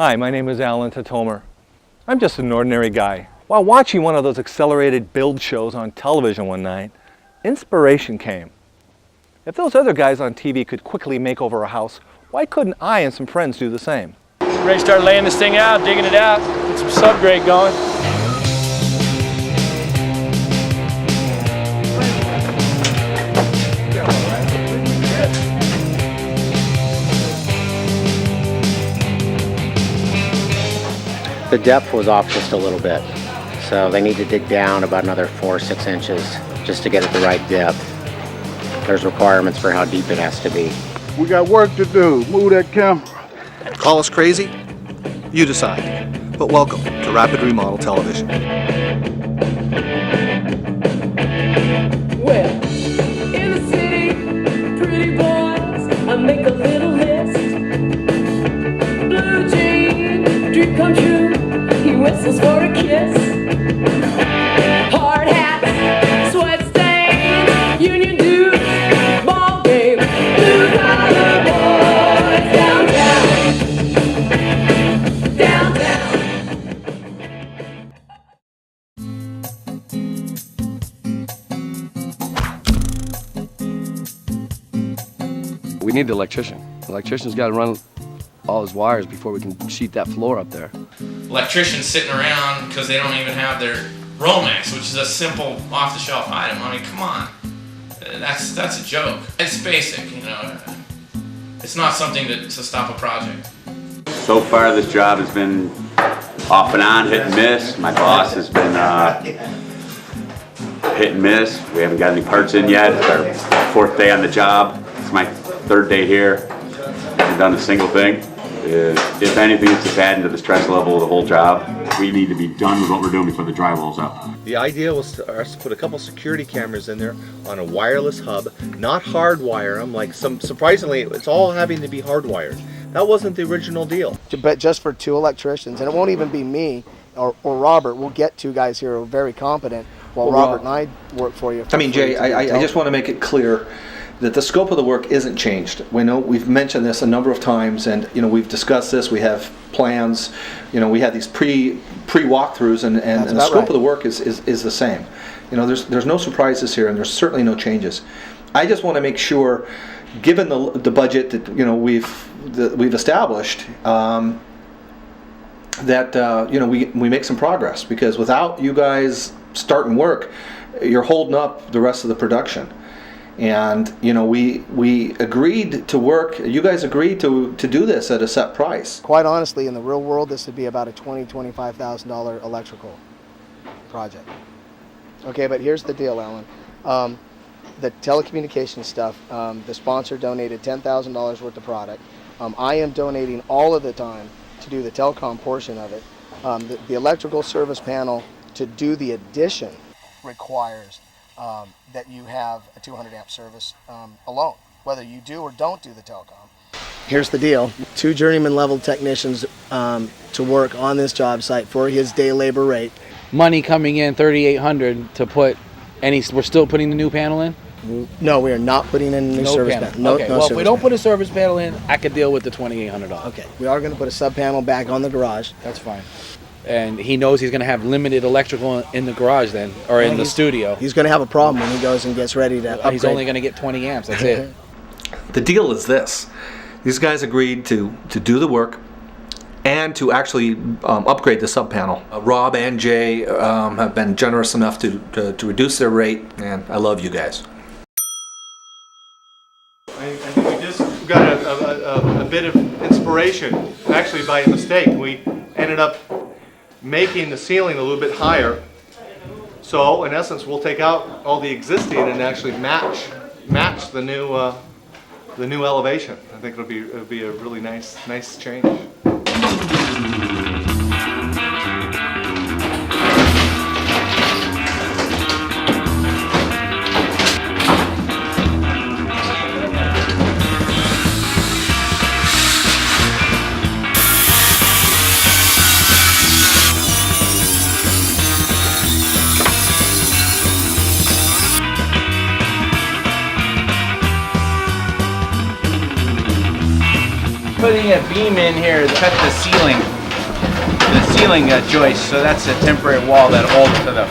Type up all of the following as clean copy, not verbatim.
Hi, my name is Alan Tatomer. I'm just an ordinary guy. While watching one of those accelerated build shows on television one night, inspiration came. If those other guys on TV could quickly make over a house, why couldn't I and some friends do the same? Ready to start laying this thing out, digging it out, get some subgrade going. The depth was off just a little bit, so they need to dig down about another 4 or 6 inches just to get it the right depth. There's requirements for how deep it has to be. We got work to do. Move that camera. Call us crazy? You decide. But welcome to Rapid Remodel Television. Well, in the city, pretty boys, I make a little list. Blue jean, dream come true, he whistles for a kiss. Hard hats, sweat stains, union dues, ball game, blue collar boys, downtown, downtown. We need the electrician. The electrician's got to run all his wires before we can sheet that floor up there. Electricians sitting around because they don't even have their Romex, which is a simple off-the-shelf item. I mean, come on. That's a joke. It's basic, you know. It's not something to stop a project. So far, this job has been off and on, hit and miss. My boss has been hit and miss. We haven't got any parts in yet. It's our 4th day on the job. It's my 3rd day here. Haven't done a single thing. If anything, it's just adding to the stress level of the whole job. We need to be done with what we're doing before the drywall's up. The idea was for us to put a couple security cameras in there on a wireless hub, not hardwire them. Like surprisingly, it's all having to be hardwired. That wasn't the original deal. But just for 2 electricians, and it won't even be me or Robert. We'll get 2 guys here who are very competent while Robert and I work for you. I mean, Jay, I just want to make it clear that the scope of the work isn't changed. We know we've mentioned this a number of times, and we've discussed this. We have plans. We had these pre walkthroughs, and the scope of the work is the same. There's no surprises here, and there's certainly no changes. I just want to make sure, given the budget that we've established, that we make some progress, because without you guys starting work, you're holding up the rest of the production. And we agreed to work. You guys agreed to do this at a set price. Quite honestly, in the real world, this would be about a $25,000 electrical project. Okay, but here's the deal, Alan. The telecommunications stuff. The sponsor donated $10,000 worth of product. I am donating all of the time to do the telecom portion of it. The electrical service panel to do the addition requires that you have a 200 amp service alone, whether you do or don't do the telecom. Here's the deal. 2 journeyman level technicians to work on this job site for his day labor rate. Money coming in $3,800 to put we're still putting the new panel in? No, we are not putting in a new service panel. No, okay, well, if we don't put a service panel in, I could deal with the $2,800. Okay, we are going to put a sub panel back on the garage. That's fine. And he knows he's going to have limited electrical in the garage then, or in the studio. He's going to have a problem when he goes and gets ready to upgrade. He's only going to get 20 amps, that's it. The deal is this. These guys agreed to do the work and to actually upgrade the sub panel. Rob and Jay have been generous enough to reduce their rate, and I love you guys. I think we just got a bit of inspiration, actually by mistake. We ended up making the ceiling a little bit higher. So in essence, we'll take out all the existing and actually match the new elevation. I think it'll be a really nice change. Putting putting a beam in here to cut the ceiling joist, so that's a temporary wall that holds to the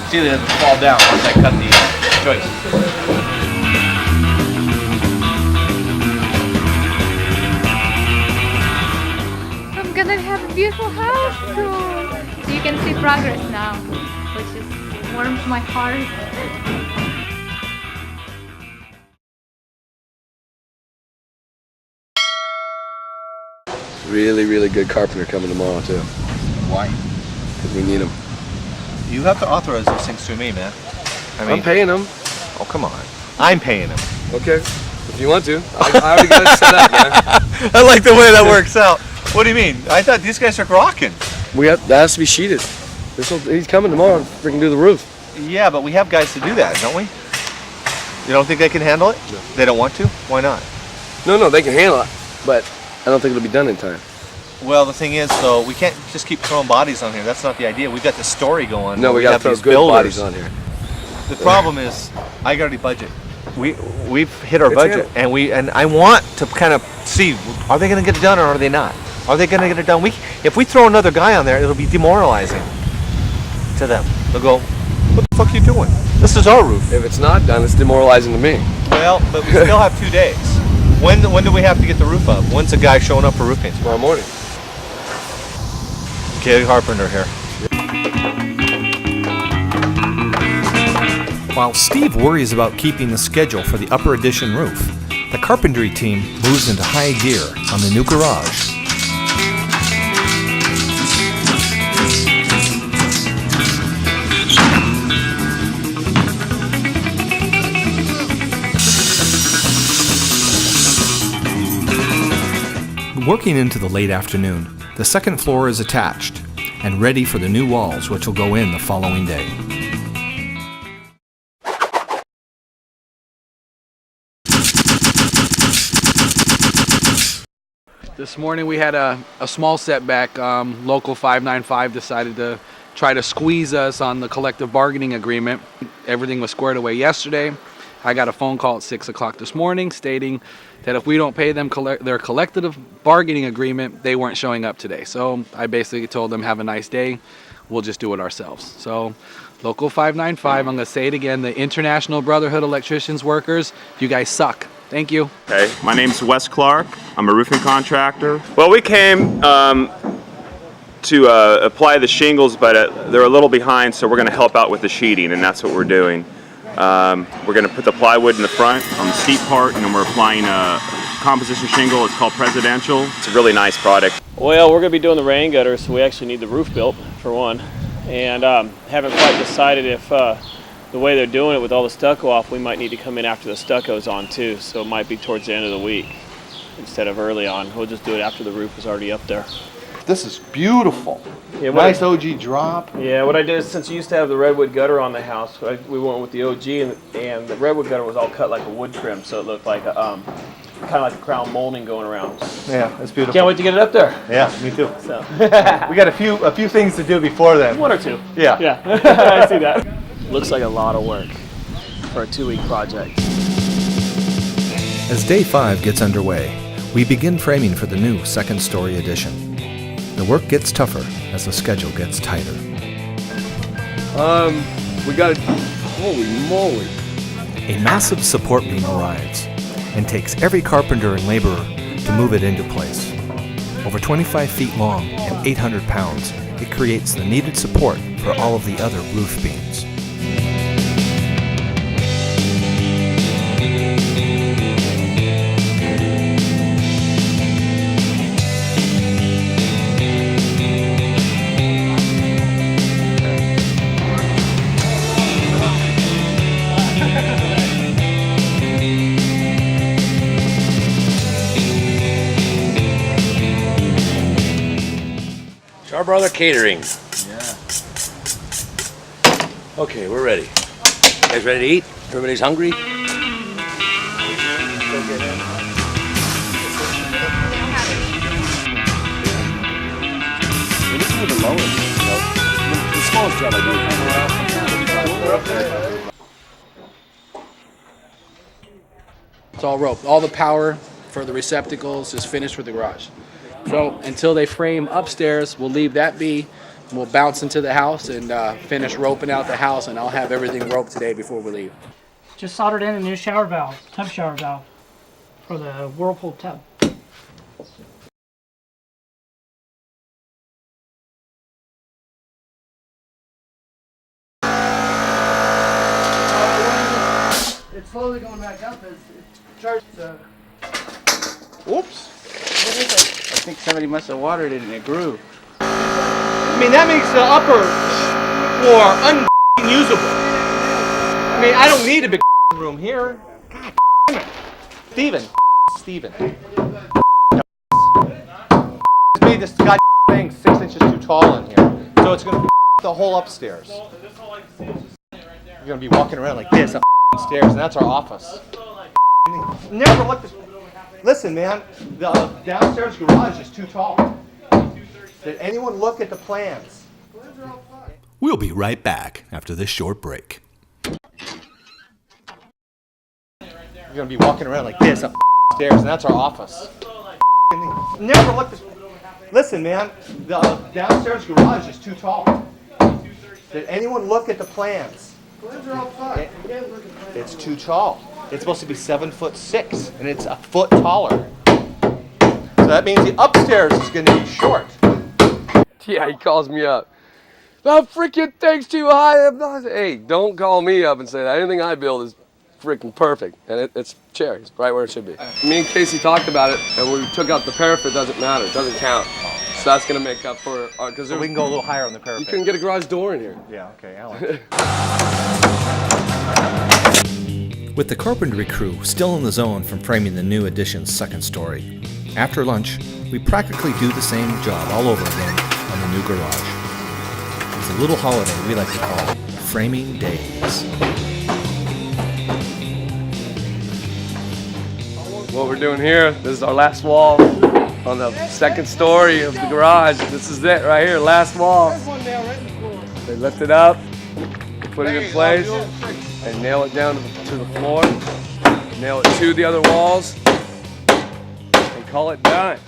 ceiling doesn't fall down once I cut the joist. I'm gonna have a beautiful house soon. So you can see progress now, which just warms my heart. Really, really good carpenter coming tomorrow too. Why? Because we need him. You have to authorize those things through me, man. I'm paying him. Oh, come on. I'm paying him. Okay. If you want to. I already got it set up, man. I like the way that works out. What do you mean? I thought these guys are rocking. That has to be sheeted. He's coming tomorrow to freaking do the roof. Yeah, but we have guys to do that, don't we? You don't think they can handle it? No. They don't want to? Why not? No, they can handle it, but I don't think it'll be done in time. Well, the thing is, though, we can't just keep throwing bodies on here. That's not the idea. We've got this story going. No, we got to throw these good builders bodies on here. The problem is, I got a budget. We've hit our It's budget, handled. and I want to kind of see, are they going to get it done or are they not? Are they going to get it done? If we throw another guy on there, it'll be demoralizing to them. They'll go, what the fuck are you doing? This is our roof. If it's not done, it's demoralizing to me. Well, but we still have 2 days. When do we have to get the roof up? When's the guy showing up for roof paint? Tomorrow morning. Kay Carpenter here. While Steve worries about keeping the schedule for the upper addition roof, the carpentry team moves into high gear on the new garage. Working into the late afternoon, the second floor is attached and ready for the new walls, which will go in the following day. This morning we had a small setback. Local 595 decided to try to squeeze us on the collective bargaining agreement. Everything was squared away yesterday. I got a phone call at 6 o'clock this morning stating that if we don't pay them their collective bargaining agreement, they weren't showing up today. So I basically told them, have a nice day. We'll just do it ourselves. So Local 595, I'm going to say it again, the International Brotherhood of Electricians Workers, you guys suck. Thank you. Hey, my name's Wes Clark. I'm a roofing contractor. Well, we came to apply the shingles, but they're a little behind, so we're going to help out with the sheeting, and that's what we're doing. We're going to put the plywood in the front on the steep part, and then we're applying a composition shingle. It's called Presidential. It's a really nice product. Well, we're going to be doing the rain gutter, so we actually need the roof built, for one. And haven't quite decided if the way they're doing it with all the stucco off, we might need to come in after the stucco's on too, so it might be towards the end of the week instead of early on. We'll just do it after the roof is already up there. This is beautiful. Yeah, nice OG drop. Yeah, what I did is, since you used to have the redwood gutter on the house, we went with the OG, and the redwood gutter was all cut like a wood trim, so it looked like a, kind of like a crown molding going around. Yeah, that's beautiful. Can't wait to get it up there. Yeah, me too. So. We got a few things to do before then. One or two. Yeah. Yeah, I see that. Looks like a lot of work for a 2-week project. As day 5 gets underway, we begin framing for the new second-story addition. The work gets tougher as the schedule gets tighter. We got it. Holy moly. A massive support beam arrives and takes every carpenter and laborer to move it into place. Over 25 feet long and 800 pounds, it creates the needed support for all of the other roof beams. Our brother catering. Yeah. Okay, we're ready. You guys ready to eat? Everybody's hungry? This is the lowest. The smallest job I do. It's all rope. All the power for the receptacles is finished for the garage. So until they frame upstairs, we'll leave that be. We'll bounce into the house and finish roping out the house, and I'll have everything roped today before we leave. Just soldered in a new shower valve, tub shower valve, for the Whirlpool tub. It's slowly going back up as it charges. Oops. What is it? I think somebody must have watered it and it grew. I mean, that makes the upper floor unusable. I mean, I don't need a big room here. God damn it. Steven. Made this goddamn thing 6 inches too tall in here. So it's going to the whole upstairs. You're going to be walking around like this upstairs, and that's our office. Never looked at... Listen, man, the downstairs garage is too tall. Did anyone look at the plans? We'll be right back after this short break. You're going to be walking around like this upstairs, and that's our office. Never looked at... Listen, man, the downstairs garage is too tall. Did anyone look at the plans? Plans are all fine. You can't look at plans. It's too tall. It's supposed to be 7'6", and it's a foot taller. So that means the upstairs is going to be short. Yeah, he calls me up. The freaking thing's too high. I'm not. Hey, don't call me up and say that. Anything I build is freaking perfect, and it's cherries, right where it should be. Me and Casey talked about it, and we took out the parapet. Doesn't matter. It doesn't count. So that's gonna make up for because we can go a little higher on the parapet. You couldn't get a garage door in here. Yeah. Okay, Alan. With the carpentry crew still in the zone from framing the new addition's second story, after lunch, we practically do the same job all over again on the new garage. It's a little holiday we like to call Framing Days. What we're doing here, this is our last wall on the second story of the garage. This is it right here, last wall. They lift it up, put it in place, and nail it down to the floor, nail it to the other walls, and call it done.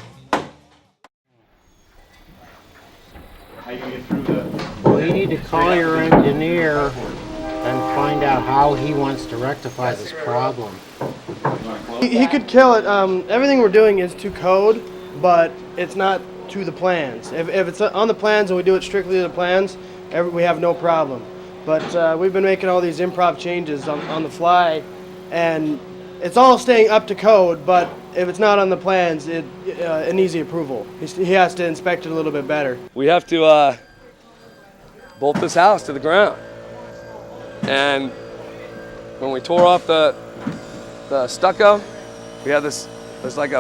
How you gonna get through the... Well, you need to call your engineer and find out how he wants to rectify this problem. He could kill it. Everything we're doing is to code, but it's not to the plans. If it's on the plans and we do it strictly to the plans, we have no problem. But we've been making all these improv changes on the fly, and it's all staying up to code, but if it's not on the plans, it an easy approval. He has to inspect it a little bit better. We have to bolt this house to the ground. And when we tore off the stucco, we had this, there's like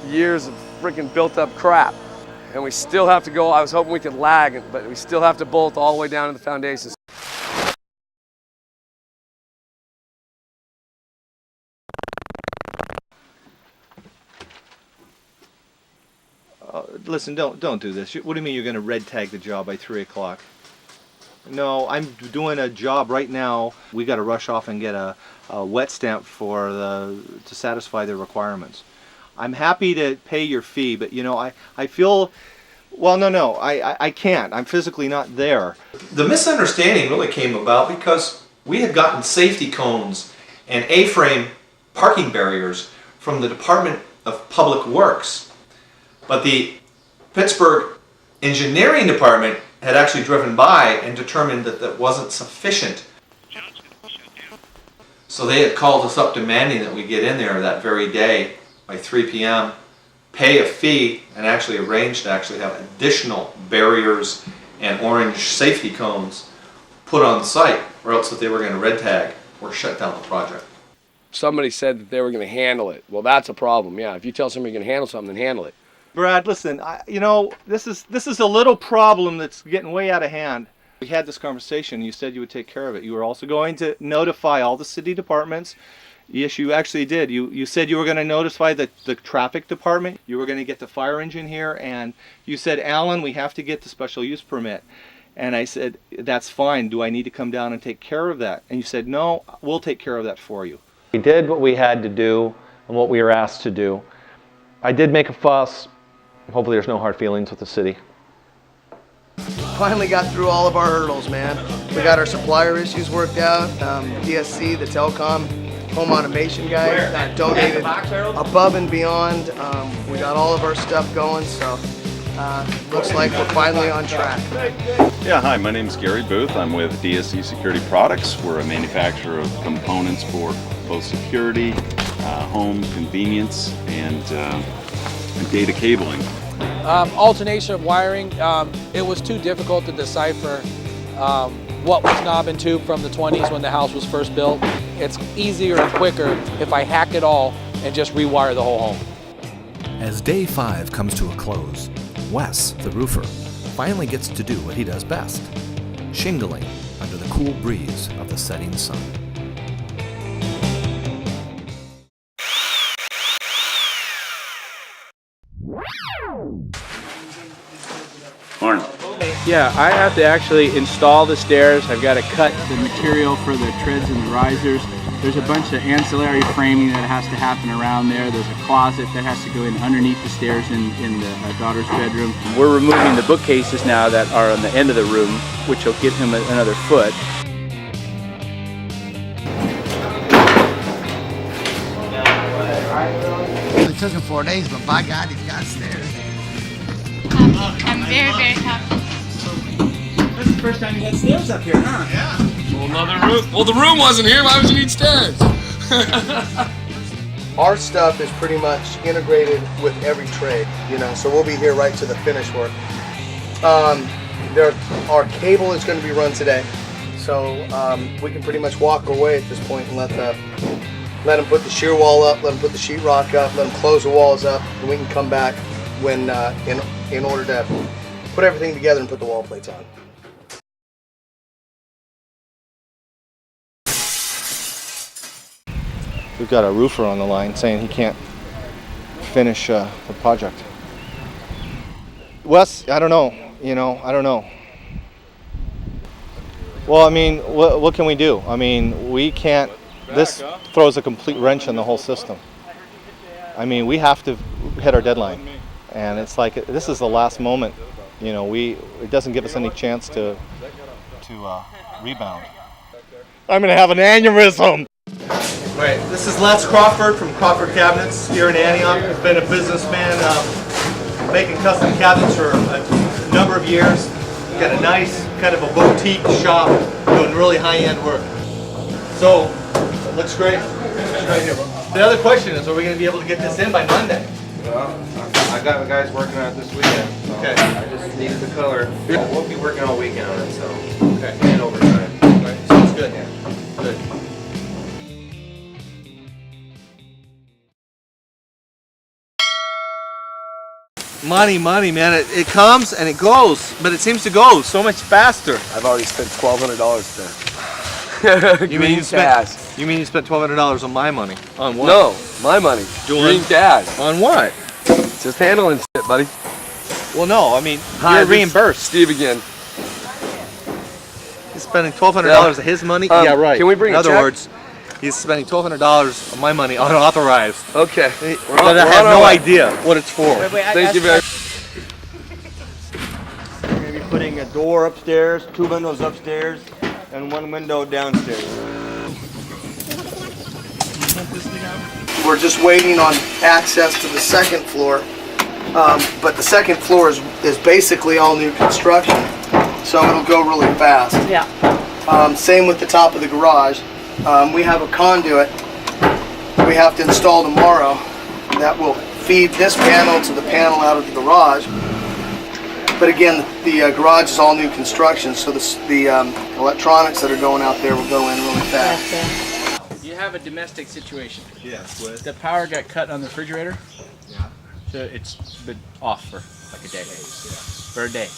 years of freaking built up crap. And we still have to go, I was hoping we could lag, but we still have to bolt all the way down to the foundations. Listen, don't do this. What do you mean you're going to red tag the job by 3 o'clock? No, I'm doing a job right now. We got to rush off and get a wet stamp to satisfy the requirements. I'm happy to pay your fee, but you know, I feel, well, no, I can't. I'm physically not there. The misunderstanding really came about because we had gotten safety cones and A-frame parking barriers from the Department of Public Works. But the Pittsburgh Engineering Department had actually driven by and determined that that wasn't sufficient. So they had called us up demanding that we get in there that very day by 3 p.m., pay a fee, and actually arrange to actually have additional barriers and orange safety cones put on site, or else if they were going to red tag or shut down the project. Somebody said that they were going to handle it. Well, that's a problem, yeah. If you tell somebody you're going to handle something, then handle it. Brad, listen, you know, this is a little problem that's getting way out of hand. We had this conversation. You said you would take care of it. You were also going to notify all the city departments. Yes, you actually did. You said you were going to notify the traffic department. You were going to get the fire engine here, and you said, Alan, we have to get the special use permit. And I said, that's fine. Do I need to come down and take care of that? And you said, no, we'll take care of that for you. We did what we had to do. on what we were asked to do. I did make a fuss. Hopefully there's no hard feelings with the city. Finally got through all of our hurdles, man. We got our supplier issues worked out. DSC, the telecom home automation guy, donated above and beyond. We got all of our stuff going, so looks like we're finally on track. Yeah, hi, my name is Gary Booth. I'm with DSC Security Products. We're a manufacturer of components for both security, home convenience, and data cabling. Alternation of wiring, it was too difficult to decipher what was knob and tube from the 20s when the house was first built. It's easier and quicker if I hack it all and just rewire the whole home. As day 5 comes to a close, Wes, the roofer, finally gets to do what he does best, shingling under the cool breeze of the setting sun. Morning. Yeah, I have to actually install the stairs. I've got to cut the material for the treads and the risers. There's a bunch of ancillary framing that has to happen around there. There's a closet that has to go in underneath the stairs in the daughter's bedroom. We're removing the bookcases now that are on the end of the room, which will give him another foot. It took him 4 days, but by God, he's got stairs. I'm very, very happy. That's the first time you had stairs up here, huh? Yeah. Well, another room. Well, the room wasn't here. Why would you need stairs? Our stuff is pretty much integrated with every trade, you know, so we'll be here right to the finish work. Our cable is going to be run today, so we can pretty much walk away at this point and let them put the shear wall up, let them put the sheetrock up, let them close the walls up, and we can come back when in order to put everything together and put the wall plates on. We've got a roofer on the line saying he can't finish the project. Wes, I don't know. I don't know. Well, I mean, what can we do? I mean, we can't. This throws a complete wrench in the whole system. I mean, we have to hit our deadline, and it's like this is the last moment. It doesn't give us any chance to rebound. I'm gonna have an aneurysm. Right, this is Les Crawford from Crawford Cabinets here in Antioch. He's been a businessman making custom cabinets for a number of years. Got a nice kind of a boutique shop doing really high-end work. So, it looks great. Right here. The other question is, are we going to be able to get this in by Monday? Well, I got the guys working on it this weekend. So okay. I just needed the color. We'll be working all weekend on it, so. Okay. And overtime. Right. Sounds good. Yeah. Good. Money, man. It comes and it goes, but it seems to go so much faster. I've already spent $1,200 there. You mean you spent $1,200 on my money? On what? No, my money. Green cash. On what? Just handling shit, buddy. Well, no, I mean, Hi, you're reimbursed. Steve again. He's spending $1,200 of his money? Yeah, right. Can we bring In a other check? words, he's spending $1,200 of my money unauthorized. Okay. But I have no idea what it's for. Thank you very much. We're going to be putting a door upstairs, 2 windows upstairs, and 1 window downstairs. We're just waiting on access to the second floor, but the second floor is basically all new construction, so it'll go really fast. Yeah. Same with the top of the garage. We have a conduit we have to install tomorrow that will feed this panel to the panel out of the garage. But again, the garage is all new construction, so the electronics that are going out there will go in really fast. You have a domestic situation. Yes. The power got cut on the refrigerator. Yeah. So it's been off for like a day. For a day.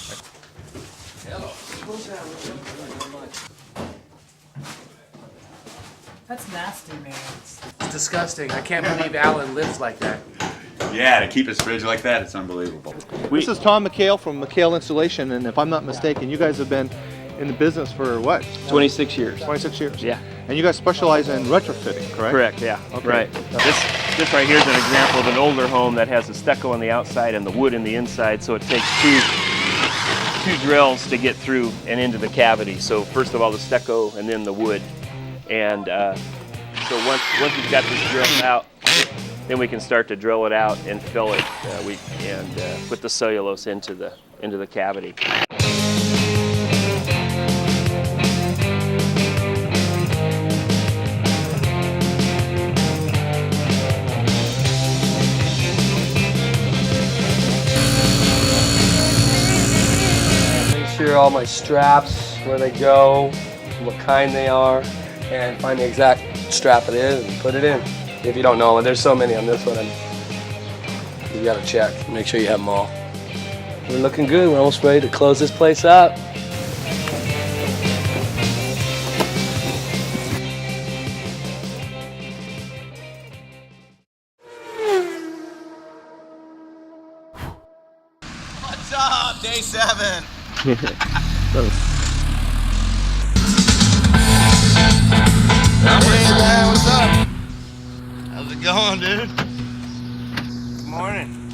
That's nasty, man. It's disgusting. I can't believe Alan lives like that. Yeah, to keep his fridge like that, it's unbelievable. This is Tom McHale from McHale Installation, and if I'm not mistaken, you guys have been in the business for what? 26 years. 26 years? Yeah. And you guys specialize in retrofitting, correct? Correct, yeah. Okay. Right. This right here is an example of an older home that has the stucco on the outside and the wood in the inside, so it takes two drills to get through and into the cavity. So first of all the stucco and then the wood. And so once we've got this drilled out, then we can start to drill it out and fill it and put the cellulose into the cavity. Make sure all my straps, where they go, what kind they are, and find the exact strap it is and put it in. If you don't know, and there's so many on this one, you gotta check, make sure you have them all. We're looking good, we're almost ready to close this place up. What's up, day 7? Hey man, what's up? How's it going, dude? Good morning.